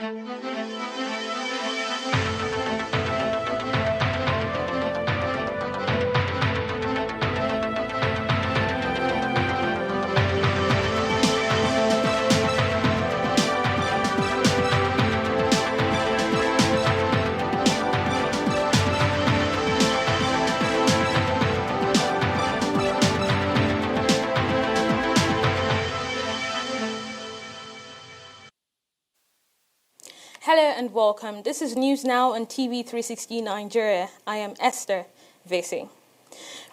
Hello and welcome. This is News Now on TV360 Nigeria. I am Esther Vesi.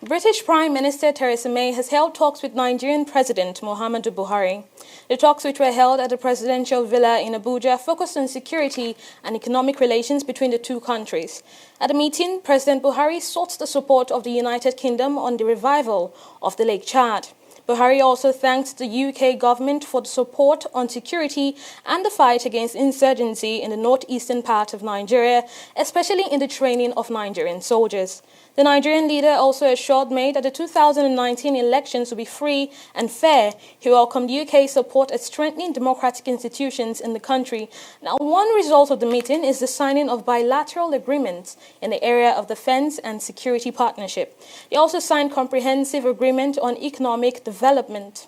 British Prime Minister Theresa May has held talks with Nigerian President Muhammadu Buhari. The talks, which were held at the presidential villa in Abuja, focused on security and economic relations between the two countries. At the meeting, President Buhari sought the support of the United Kingdom on the revival of the Lake Chad. Buhari also thanked the UK government for the support on security and the fight against insurgency in the northeastern part of Nigeria, especially in the training of Nigerian soldiers. The Nigerian leader also assured May that the 2019 elections will be free and fair. He welcomed UK's support at strengthening democratic institutions in the country. Now, one result of the meeting is the signing of bilateral agreements in the area of defense and security partnership. They also signed comprehensive agreement on economic development.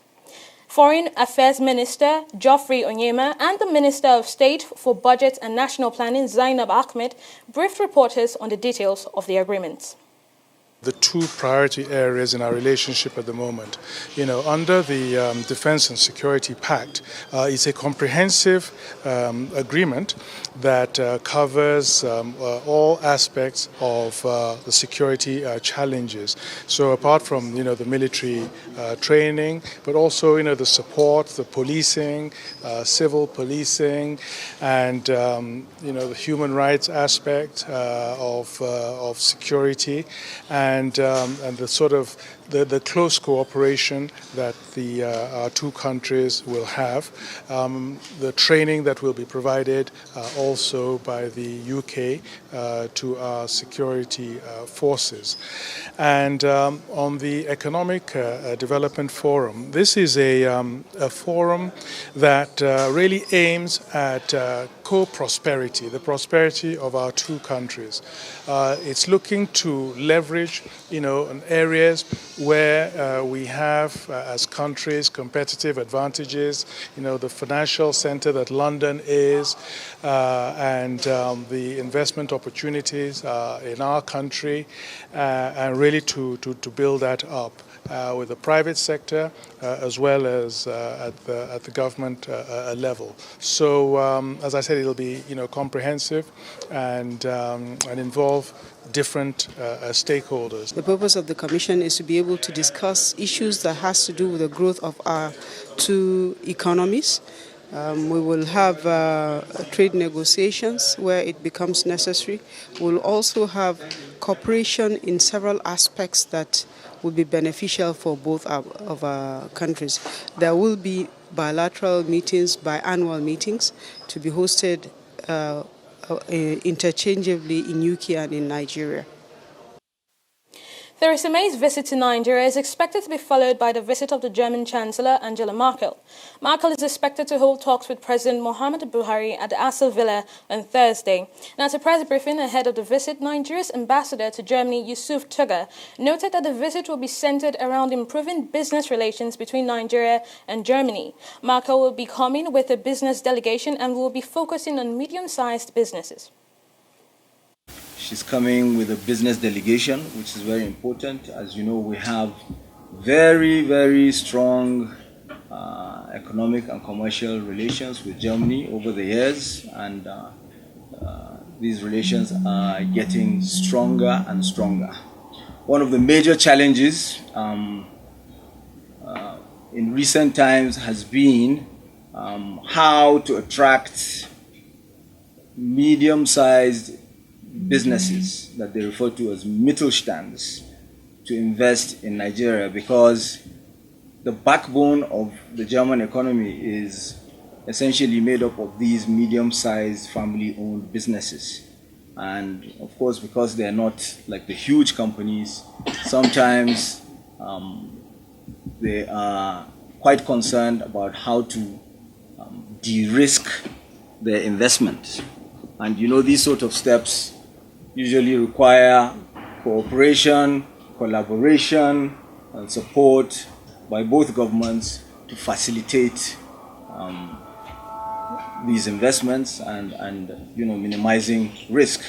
Foreign Affairs Minister Geoffrey Onyema and the Minister of State for Budget and National Planning Zainab Ahmed briefed reporters on the details of the agreements. The two priority areas in our relationship at the moment. Under the Defense and Security Pact, it's a comprehensive agreement that covers all aspects of the security challenges. So apart from, the military training, but also, the support, the policing, civil policing, and, the human rights aspect of security, and the sort of the close cooperation that our two countries will have, the training that will be provided also by the UK to our security forces. And on the Economic Development Forum, this is a forum that really aims at co-prosperity, the prosperity of our two countries. It's looking to leverage, in areas where we have, as countries, competitive advantages, the financial center that London is, and the investment opportunities in our country, and really to build that up. With the private sector as well as at the government level. So, as I said, it'll be comprehensive and involve different stakeholders. The purpose of the Commission is to be able to discuss issues that has to do with the growth of our two economies. We will have trade negotiations where it becomes necessary. We'll also have cooperation in several aspects that will be beneficial for both of our countries. There will be bilateral meetings, biannual meetings, to be hosted interchangeably in UK and in Nigeria. Theresa May's visit to Nigeria is expected to be followed by the visit of the German Chancellor, Angela Merkel. Merkel is expected to hold talks with President Muhammadu Buhari at the Assel Villa on Thursday. Now, at a press briefing ahead of the visit, Nigeria's ambassador to Germany, Yusuf Tuga, noted that the visit will be centered around improving business relations between Nigeria and Germany. Merkel will be coming with a business delegation and will be focusing on medium-sized businesses. She's coming with a business delegation, which is very important. As you know, we have very, very strong economic and commercial relations with Germany over the years, and these relations are getting stronger and stronger. One of the major challenges in recent times has been how to attract medium-sized businesses that they refer to as Mittelstands to invest in Nigeria, because the backbone of the German economy is essentially made up of these medium-sized family-owned businesses. And of course, because they're not like the huge companies, sometimes they are quite concerned about how to de-risk their investment. And you know, these sort of steps usually require cooperation, collaboration, and support by both governments to facilitate these investments and minimizing risk.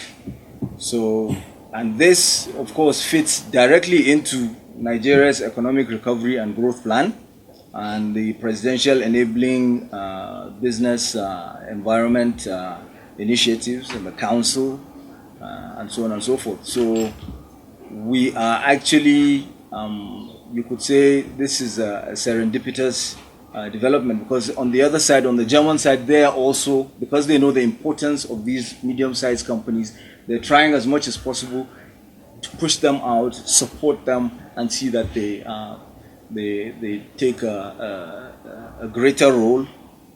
So, and this, of course, fits directly into Nigeria's economic recovery and growth plan and the presidential enabling business environment initiatives in the council and so on and so forth. So we are actually, you could say this is a serendipitous development, because on the other side, on the German side, they are also, because they know the importance of these medium-sized companies, they're trying as much as possible to push them out, support them, and see that they take a greater role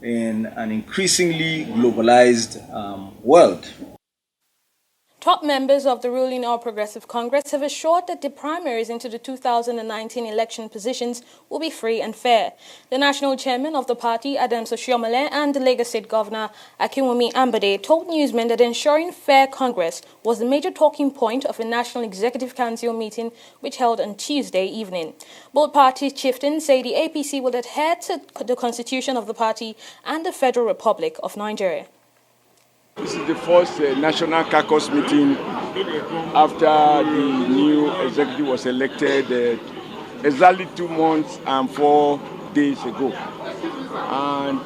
in an increasingly globalized world. Top members of the ruling All Progressive Congress have assured that the primaries into the 2019 election positions will be free and fair. The national chairman of the party, Adams Oshiomhole, and the Lagos State Governor, Akinwumi Ambode, told newsmen that ensuring fair Congress was the major talking point of a National Executive Council meeting which held on Tuesday evening. Both party chieftains say the APC will adhere to the constitution of the party and the Federal Republic of Nigeria. This is the first National Caucus meeting after the new executive was elected exactly 2 months and 4 days ago. And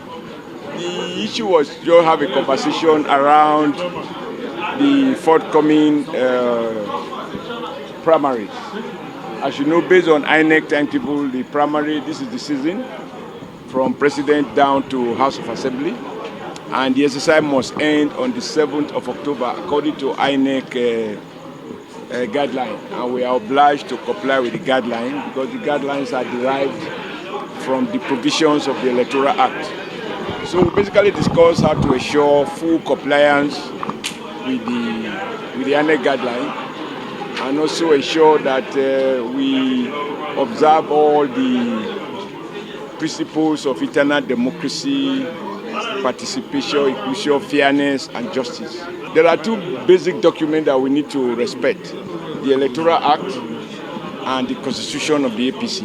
the issue was to have a conversation around the forthcoming primaries. As you know, based on INEC timetable, the primary, this is the season, from president down to House of Assembly. And the exercise must end on the 7th of October according to INEC guideline. And we are obliged to comply with the guideline because the guidelines are derived from the provisions of the Electoral Act. So we basically discussed how to ensure full compliance with the INEC guideline and also ensure that we observe all the principles of internal democracy, participation, inclusion, fairness, and justice. There are 2 basic documents that we need to respect: the Electoral Act and the Constitution of the APC.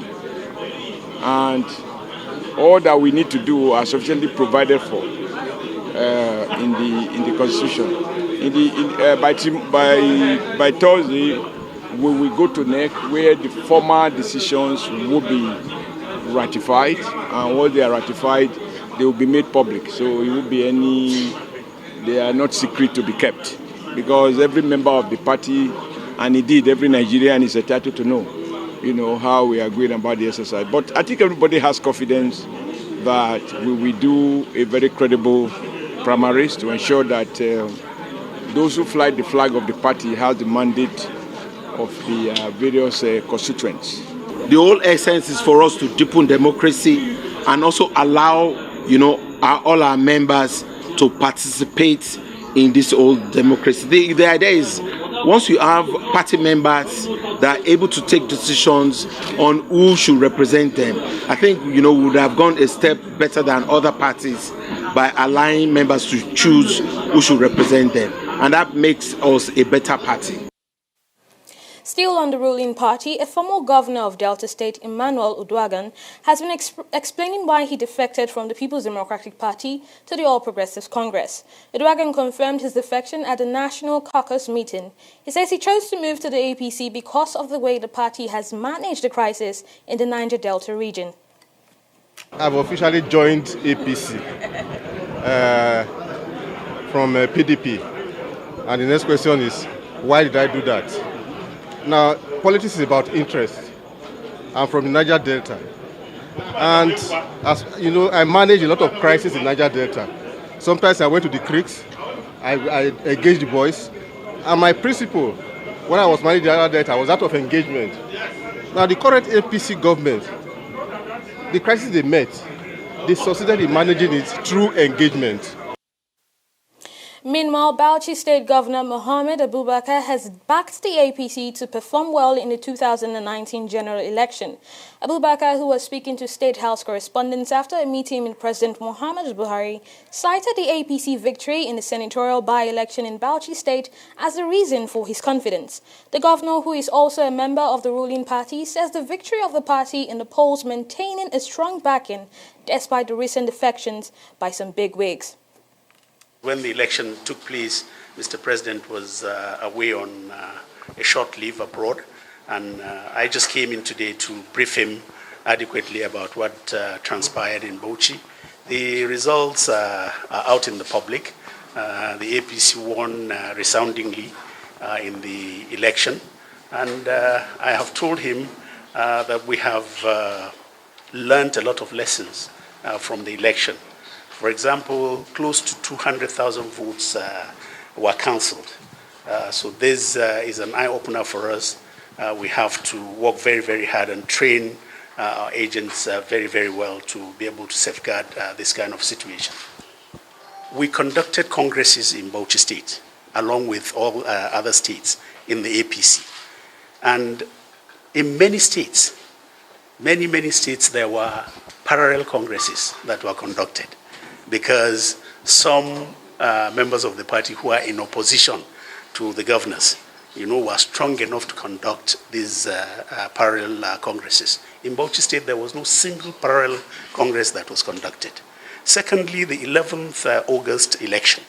And all that we need to do are sufficiently provided for in the Constitution. By Thursday, we will go to NEC where the formal decisions will be ratified, and once they are ratified, they will be made public. So it will be they are not secret to be kept, because every member of the party, and indeed every Nigerian, is entitled to know, how we are going about the exercise. But I think everybody has confidence that we will do a very credible primaries to ensure that those who fly the flag of the party have the mandate of the various constituents. The whole essence is for us to deepen democracy and also allow all our members to participate in this old democracy. The idea is, once you have party members that are able to take decisions on who should represent them, I think we would have gone a step better than other parties by allowing members to choose who should represent them, and that makes us a better party. Still on the ruling party, a former governor of Delta State, Emmanuel Uduaghan, has been explaining why he defected from the People's Democratic Party to the All Progressives Congress. Uduaghan confirmed his defection at the National Caucus meeting. He says he chose to move to the APC because of the way the party has managed the crisis in the Niger Delta region. I've officially joined APC from PDP. And the next question is, why did I do that? Now, politics is about interest. I'm from the Niger Delta. And as you know, I manage a lot of crises in Niger Delta. Sometimes I went to the creeks, I engaged the boys. And my principle, when I was managing the Niger Delta, was that of engagement. Now, the current APC government, the crisis they met, they succeeded in managing it through engagement. Meanwhile, Bauchi State Governor Mohamed Abubakar has backed the APC to perform well in the 2019 general election. Abubakar, who was speaking to State House correspondents after a meeting with President Muhammadu Buhari, cited the APC victory in the senatorial by-election in Bauchi State as the reason for his confidence. The governor, who is also a member of the ruling party, says the victory of the party in the polls maintaining a strong backing despite the recent defections by some bigwigs. When the election took place, Mr. President was away on a short leave abroad, and I just came in today to brief him adequately about what transpired in Bauchi. The results are out in the public. The APC won resoundingly in the election, and I have told him that we have learned a lot of lessons from the election. For example, close to 200,000 votes were cancelled. So this is an eye-opener for us. We have to work very, very hard and train our agents very, very well to be able to safeguard this kind of situation. We conducted congresses in Bauchi State, along with all other states in the APC. And in many states, many states, there were parallel congresses that were conducted, because some members of the party who are in opposition to the governors, were strong enough to conduct these parallel congresses. In Bauchi State, there was no single parallel congress that was conducted. Secondly, the 11th August election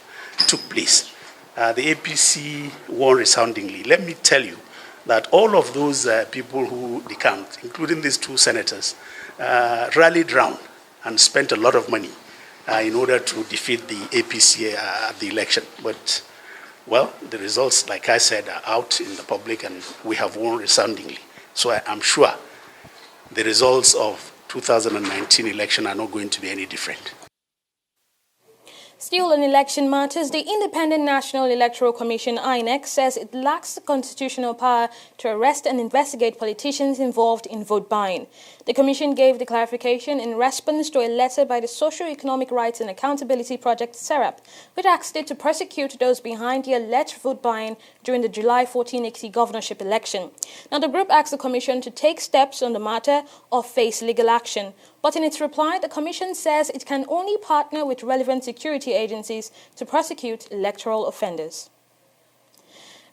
took place. The APC won resoundingly. Let me tell you that all of those people who decamped, including these two senators, rallied round and spent a lot of money in order to defeat the APC at the election. But, well, the results, like I said, are out in the public, and we have won resoundingly. So I'm sure the results of 2019 election are not going to be any different. Still on election matters, the Independent National Electoral Commission, INEC, says it lacks the constitutional power to arrest and investigate politicians involved in vote buying. The Commission gave the clarification in response to a letter by the Socio-Economic Rights and Accountability Project, SERAP, which asked it to prosecute those behind the alleged vote buying during the July 14 Ekiti governorship election. Now, the group asked the Commission to take steps on the matter or face legal action. But in its reply, the Commission says it can only partner with relevant security agencies to prosecute electoral offenders.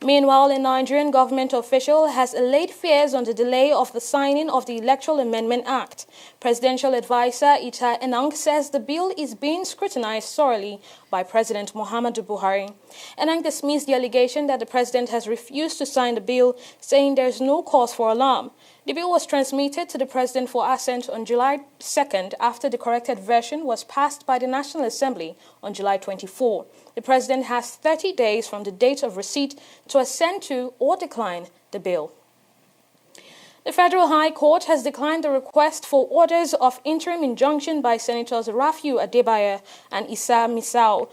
Meanwhile, a Nigerian government official has allayed fears on the delay of the signing of the Electoral Amendment Act. Presidential advisor Ita Enang says the bill is being scrutinized thoroughly by President Muhammadu Buhari. Enang dismissed the allegation that the president has refused to sign the bill, saying there is no cause for alarm. The bill was transmitted to the president for assent on July 2nd after the corrected version was passed by the National Assembly on July 24. The president has 30 days from the date of receipt to assent to or decline the bill. The Federal High Court has declined the request for orders of interim injunction by Senators Rafiu Adebayo and Issa Misau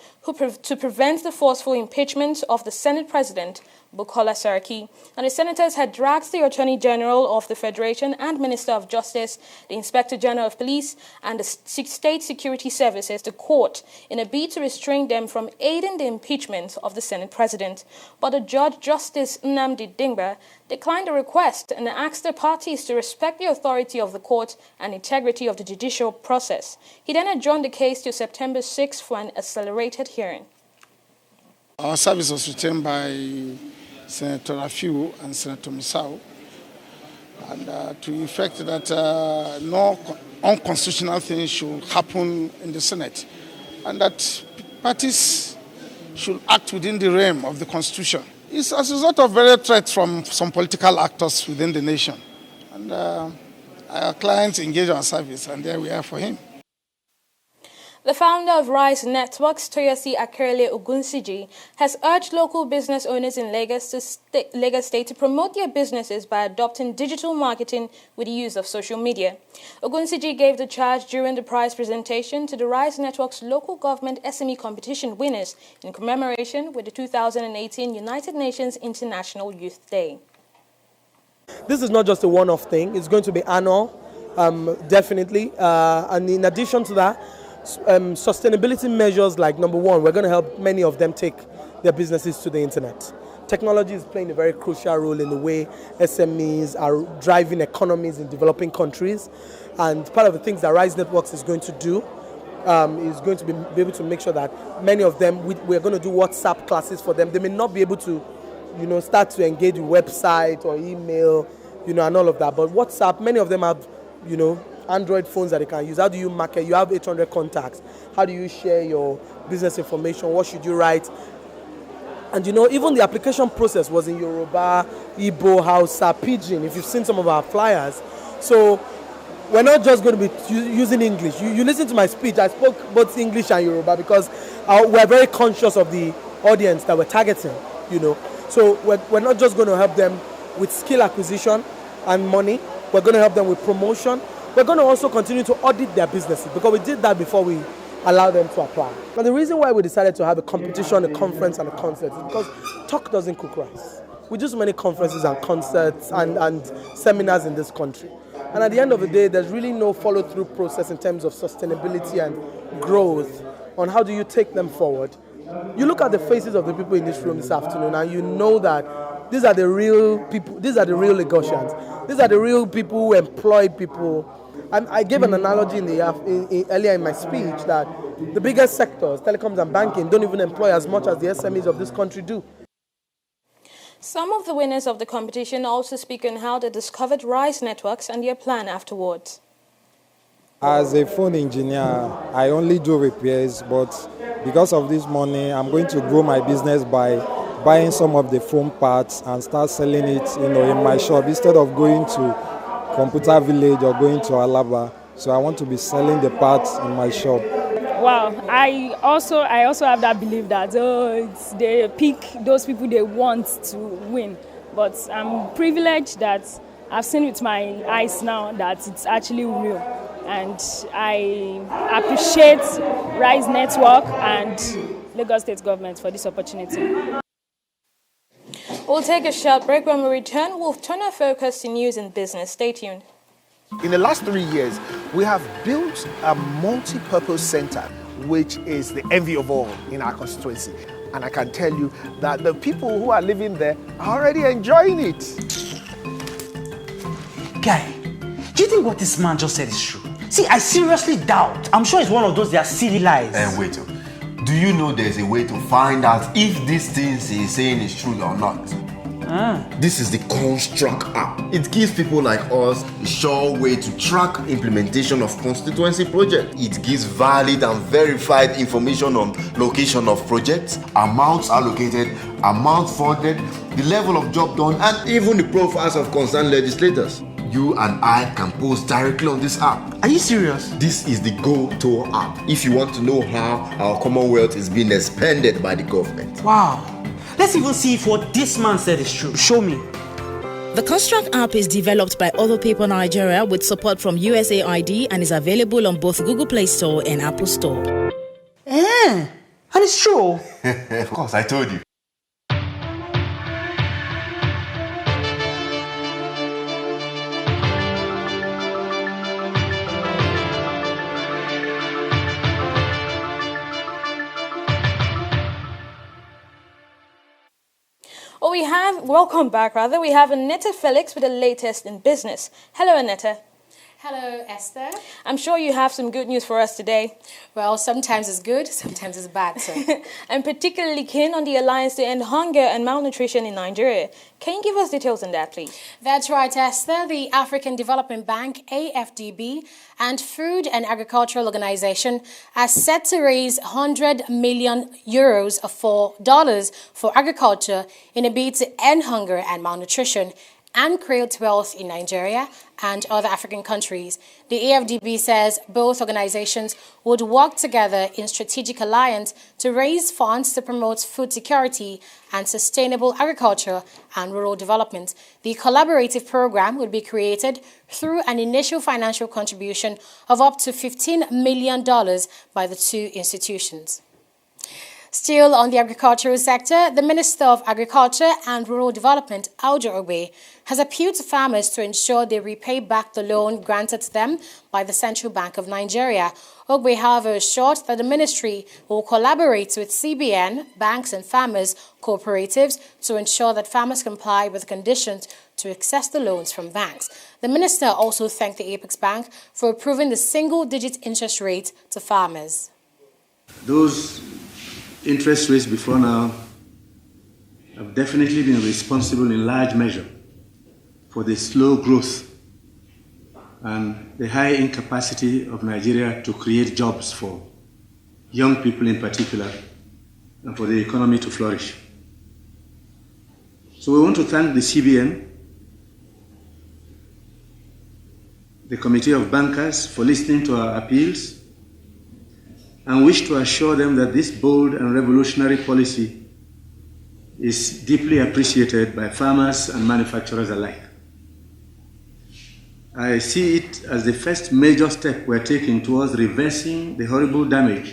to prevent the forceful impeachment of the Senate President, Bukola Saraki. And the senators had dragged the Attorney General of the Federation and Minister of Justice, the Inspector General of Police, and the State Security Services to court in a bid to restrain them from aiding the impeachment of the Senate President. But the Judge Justice Nnamdi Dingba declined the request and asked the parties to respect the authority of the court and integrity of the judicial process. He then adjourned the case to September 6 for an accelerated hearing. Our service was retained by Senator Rafiu and Senator Misau, and to the effect that no unconstitutional things should happen in the Senate, and that parties should act within the realm of the Constitution. It's as a result of various threats from some political actors within the nation. And our clients engage our service, and there we are for him. The founder of Rise Networks, Toyosi Akerele Ogunsiji, has urged local business owners in Lagos State to promote their businesses by adopting digital marketing with the use of social media. Ogunsiji gave the charge during the prize presentation to the Rise Networks local government SME competition winners in commemoration with the 2018 United Nations International Youth Day. This is not just a one-off thing. It's going to be annual, definitely. And in addition to that, sustainability measures like, number one, we're going to help many of them take their businesses to the internet. Technology is playing a very crucial role in the way SMEs are driving economies in developing countries. And part of the things that Rise Networks is going to do is going to be able to make sure that many of them, we're going to do WhatsApp classes for them. They may not be able to, start to engage with website or email, and all of that. But WhatsApp, many of them have, Android phones that they can use. How do you market? You have 800 contacts. How do you share your business information? What should you write? And even the application process was in Yoruba, Igbo, Hausa, Pidgin, if you've seen some of our flyers. So we're not just going to be using English. You listen to my speech, I spoke both English and Yoruba because we're very conscious of the audience that we're targeting, So we're not just going to help them with skill acquisition and money. We're going to help them with promotion. We're going to also continue to audit their businesses because we did that before we allowed them to apply. Now, the reason why we decided to have a competition, a conference, and a concert is because talk doesn't cook rice. We do so many conferences and concerts and seminars in this country. And at the end of the day, there's really no follow-through process in terms of sustainability and growth on how do you take them forward. You look at the faces of the people in this room this afternoon and you know that these are the real people, these are the real Lagosians. These are the real people who employ people. And I gave an analogy earlier in my speech that the biggest sectors, telecoms and banking, don't even employ as much as the SMEs of this country do. Some of the winners of the competition also speak on how they discovered Rise Networks and their plan afterwards. As a phone engineer, I only do repairs, but because of this money, I'm going to grow my business by buying some of the phone parts and start selling it, in my shop instead of going to Computer Village or going to Alaba. So I want to be selling the parts in my shop. Wow, I also have that belief that they pick those people they want to win. But I'm privileged that I've seen with my eyes now that it's actually real. And I appreciate Rise Network and Lagos State Government for this opportunity. We'll take a short break. When we return, we'll turn our focus to news and business. Stay tuned. In the last 3 years, we have built a multi-purpose center, which is the envy of all in our constituency. And I can tell you that the people who are living there are already enjoying it. Guy, do you think what this man just said is true? See, I seriously doubt. I'm sure it's one of those their silly lies. Wait. Do you know there's a way to find out if these things he's saying is true or not? This is the Construct app. It gives people like us a sure way to track implementation of constituency projects. It gives valid and verified information on location of projects, amounts allocated, amount funded, the level of job done, and even the profiles of concerned legislators. You and I can post directly on this app. Are you serious? This is the go-to app if you want to know how our Commonwealth is being expanded by the government. Wow. Let's even see if what this man said is true. Show me. The Construct app is developed by Other Paper Nigeria with support from USAID and is available on both Google Play Store and Apple Store. And it's true. Of course, I told you. Welcome back, we have Annetta Felix with the latest in business. Hello, Annetta. Hello, Esther. I'm sure you have some good news for us today. Well, sometimes it's good, sometimes it's bad, too. I'm particularly keen on the Alliance to End Hunger and Malnutrition in Nigeria. Can you give us details on that, please? That's right, Esther. The African Development Bank, AFDB, and Food and Agricultural Organization are set to raise €100 million for agriculture in a bid to end hunger and malnutrition and create wealth in Nigeria and other African countries. The AFDB says both organizations would work together in strategic alliance to raise funds to promote food security and sustainable agriculture and rural development. The collaborative program would be created through an initial financial contribution of up to $15 million by the two institutions. Still on the agricultural sector, the Minister of Agriculture and Rural Development, Audu Ogbe, has appealed to farmers to ensure they repay back the loan granted to them by the Central Bank of Nigeria. Ogbe, however, assured that the ministry will collaborate with CBN, banks and farmers' cooperatives to ensure that farmers comply with conditions to access the loans from banks. The minister also thanked the Apex Bank for approving the single-digit interest rate to farmers. Those interest rates before now have definitely been responsible in large measure for the slow growth and the high incapacity of Nigeria to create jobs for young people in particular and for the economy to flourish. So we want to thank the CBN, the Committee of Bankers, for listening to our appeals and wish to assure them that this bold and revolutionary policy is deeply appreciated by farmers and manufacturers alike. I see it as the first major step we're taking towards reversing the horrible damage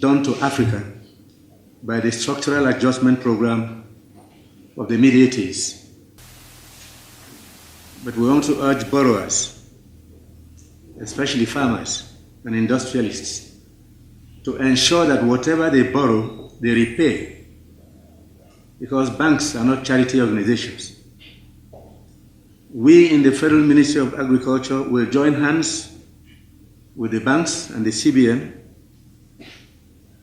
done to Africa by the structural adjustment program of the mid-80s. But we want to urge borrowers, especially farmers and industrialists, to ensure that whatever they borrow, they repay, because banks are not charity organizations. We in the Federal Ministry of Agriculture will join hands with the banks and the CBN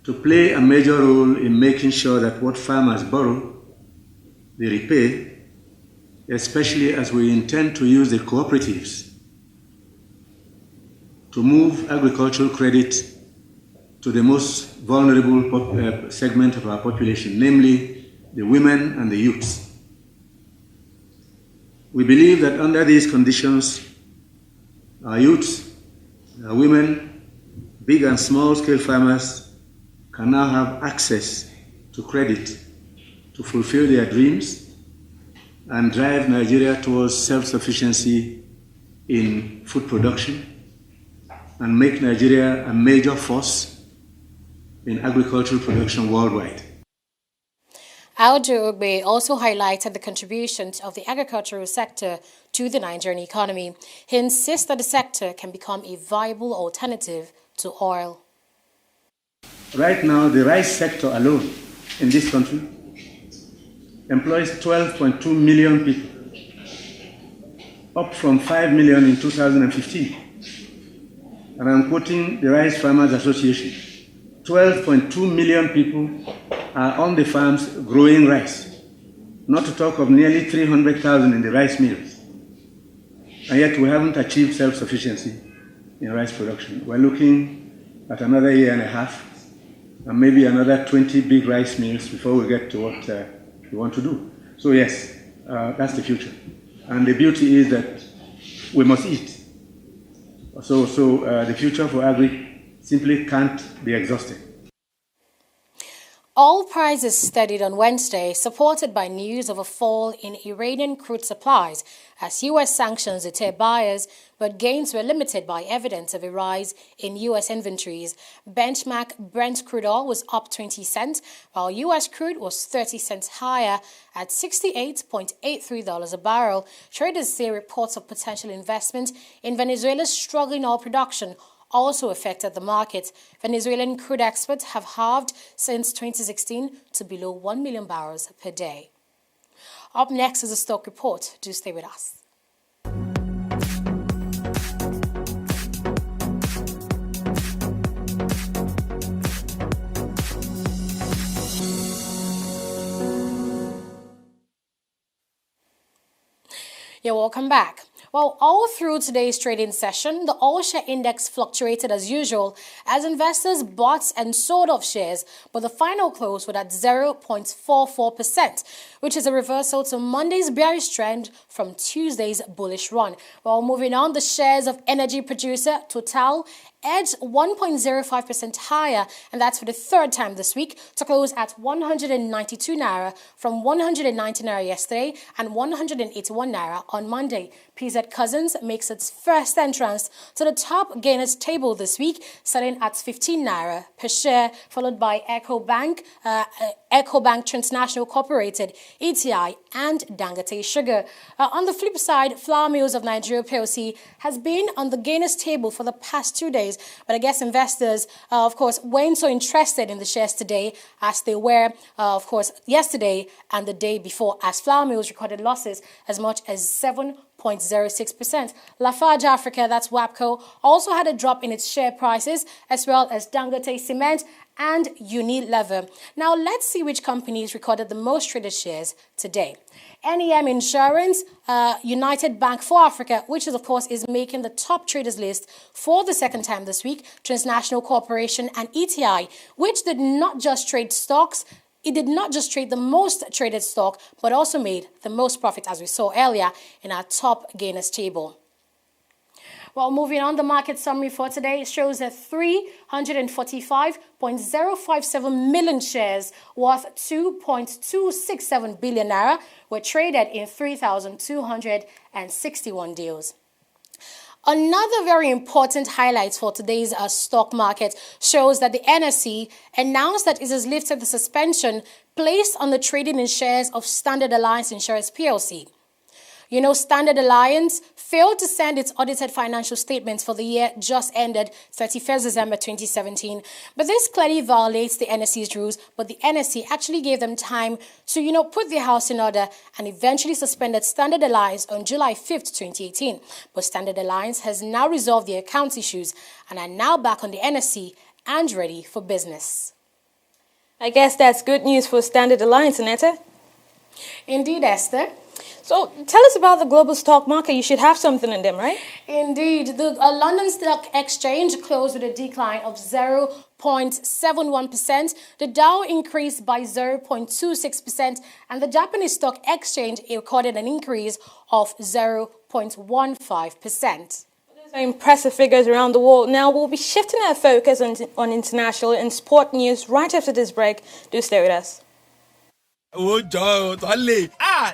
to play a major role in making sure that what farmers borrow, they repay, especially as we intend to use the cooperatives to move agricultural credit to the most vulnerable segment of our population, namely the women and the youths. We believe that under these conditions, our youths, our women, big and small scale farmers can now have access to credit to fulfill their dreams and drive Nigeria towards self-sufficiency in food production and make Nigeria a major force in agricultural production worldwide. Audu Ogbe also highlighted the contributions of the agricultural sector to the Nigerian economy. He insists that the sector can become a viable alternative to oil. Right now, the rice sector alone in this country employs 12.2 million people, up from 5 million in 2015. And I'm quoting the Rice Farmers Association. 12.2 million people are on the farms growing rice, not to talk of nearly 300,000 in the rice mills. And yet we haven't achieved self-sufficiency in rice production. We're looking at another year and a half and maybe another 20 big rice mills before we get to what we want to do. So yes, that's the future. And the beauty is that we must eat. So the future for agri simply can't be exhausted. Oil prices steadied on Wednesday, supported by news of a fall in Iranian crude supplies as U.S. sanctions deter buyers, but gains were limited by evidence of a rise in U.S. inventories. Benchmark Brent crude oil was up 20 cents, while U.S. crude was 30 cents higher at $68.83 a barrel. Traders say reports of potential investment in Venezuela's struggling oil production also affected the market. Venezuelan crude exports have halved since 2016 to below 1 million barrels per day. Up next is a stock report. Do stay with us. You're welcome back. Well, all through today's trading session, the all-share index fluctuated as usual as investors bought and sold off shares, but the final close was at 0.44%, which is a reversal to Monday's bearish trend from Tuesday's bullish run. Well, moving on, the shares of energy producer Total edged 1.05% higher, and that's for the third time this week, to close at 192 naira from 190 naira yesterday and 181 naira on Monday. PZ Cousins makes its first entrance to the top gainers table this week, selling at 15 naira per share, followed by EcoBank Transnational Corporated, ETI, and Dangote Sugar. On the flip side, Flour Mills of Nigeria PLC has been on the gainers table for the past 2 days, but I guess investors, of course, weren't so interested in the shares today as they were, of course, yesterday and the day before, as Flour Mills recorded losses as much as 7.06%. Lafarge Africa, that's WAPCO, also had a drop in its share prices, as well as Dangote Cement and Unilever. Now, let's see which companies recorded the most traded shares today. NEM Insurance, United Bank for Africa, which is, of course, is making the top traders list for the second time this week, Transnational Corporation and ETI, which did not just trade stocks. It did not just trade the most traded stock, but also made the most profit, as we saw earlier in our top gainers table. Well, moving on, the market summary for today shows that 345.057 million shares worth 2.267 billion naira were traded in 3,261 deals. Another very important highlight for today's stock market shows that the NSE announced that it has lifted the suspension placed on the trading in shares of Standard Alliance Insurance PLC. You know, Standard Alliance failed to send its audited financial statements for the year just ended 31st December 2017. But this clearly violates the NSE's rules, but the NSE actually gave them time to, put their house in order and eventually suspended Standard Alliance on July 5th, 2018. But Standard Alliance has now resolved their account issues and are now back on the NSE and ready for business. I guess that's good news for Standard Alliance, Annetta. Indeed, Esther. So tell us about the global stock market. You should have something in them, right? Indeed. The London Stock Exchange closed with a decline of 0.71%. The Dow increased by 0.26%, and the Japanese Stock Exchange recorded an increase of 0.15%. Those are impressive figures around the world. Now we'll be shifting our focus on international and sport news right after this break. Do stay with us.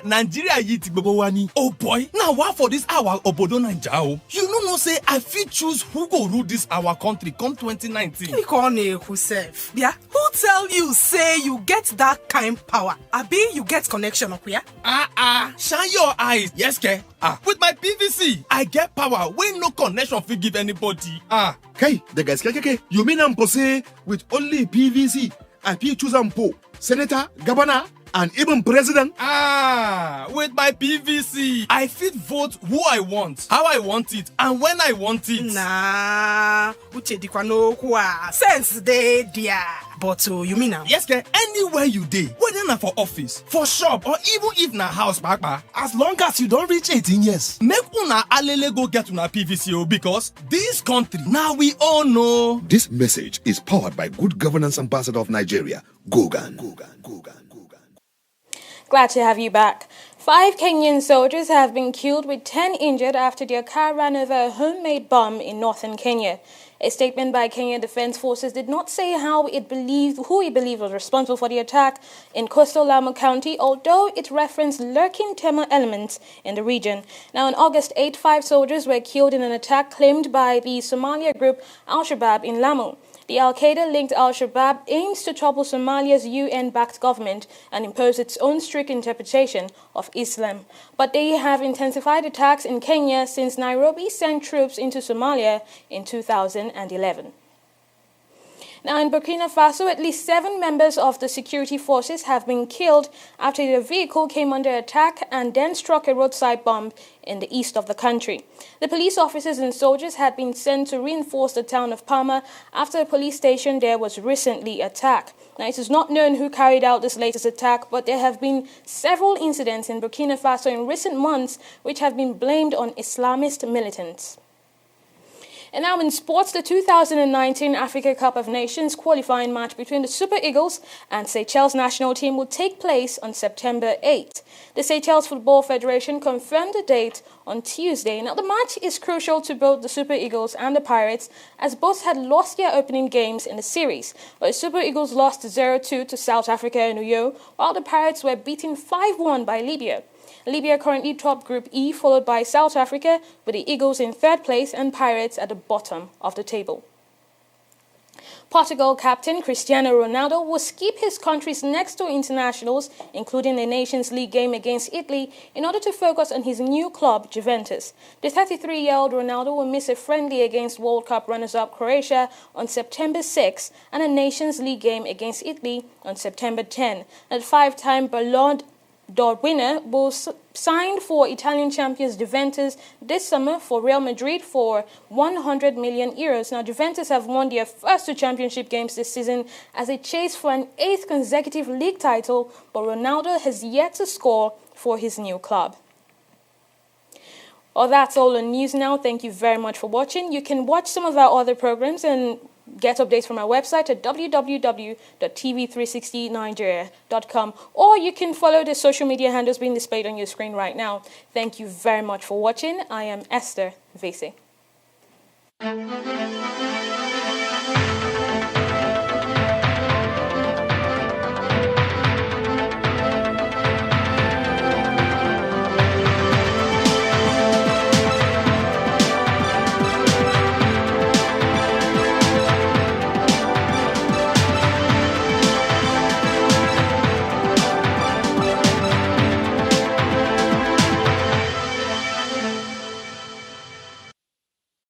Nigeria yiti gbogbo wa ni. Oh boy, now what for this our obodo Naija o? You no say I fit choose who go rule this our country come 2019. You call who self? Yeah, who tell you say you get that kind power? Abi you get connection up here? Shine your eyes. Yes, ke. With my PVC, I get power when no connection fit give anybody. Hey, the guys, you mean I'm say with only PVC I fit choose ampo, senator, governor, and even president? With my PVC, I fit vote who I want, how I want it, and when I want it. Uche dikwano kwa sense dey there. But you mean now? Yes, anywhere you dey, whether na for office, for shop, or even if na house, as long as you don't reach 18 years, make una alele go get una PVC because this country now we all know. This message is powered by Good Governance Ambassador of Nigeria, Gogan. Glad to have you back. 5 Kenyan soldiers have been killed with 10 injured after their car ran over a homemade bomb in northern Kenya. A statement by Kenya Defense Forces did not say who it believed was responsible for the attack in coastal Lamu County, although it referenced lurking Tema elements in the region. Now, on August 8, 5 soldiers were killed in an attack claimed by the Somalia group Al-Shabaab in Lamu. The Al-Qaeda-linked Al-Shabaab aims to topple Somalia's UN-backed government and impose its own strict interpretation of Islam. But they have intensified attacks in Kenya since Nairobi sent troops into Somalia in 2011. Now, in Burkina Faso, at least 7 members of the security forces have been killed after their vehicle came under attack and then struck a roadside bomb in the east of the country. The police officers and soldiers had been sent to reinforce the town of Palma after a police station there was recently attacked. Now, it is not known who carried out this latest attack, but there have been several incidents in Burkina Faso in recent months which have been blamed on Islamist militants. And now in sports, the 2019 Africa Cup of Nations qualifying match between the Super Eagles and Seychelles national team will take place on September 8th. The Seychelles Football Federation confirmed the date on Tuesday. Now, the match is crucial to both the Super Eagles and the Pirates, as both had lost their opening games in the series. But the Super Eagles lost 0-2 to South Africa in Uyo, while the Pirates were beaten 5-1 by Libya. Libya currently top Group E, followed by South Africa, with the Eagles in third place and Pirates at the bottom of the table. Portugal captain Cristiano Ronaldo will skip his country's next two internationals, including the Nations League game against Italy, in order to focus on his new club, Juventus. The 33-year-old Ronaldo will miss a friendly against World Cup runners-up Croatia on September 6 and a Nations League game against Italy on September 10. The five-time Ballon d'Or winner will sign for Italian champions Juventus this summer for Real Madrid for 100 million euros. Now, Juventus have won their first two championship games this season as they chase for an 8th consecutive league title, but Ronaldo has yet to score for his new club. Well, that's all on News Now. Thank you very much for watching. You can watch some of our other programs and get updates from our website at www.tv360nigeria.com, or you can follow the social media handles being displayed on your screen right now. Thank you very much for watching. I am Esther Vese.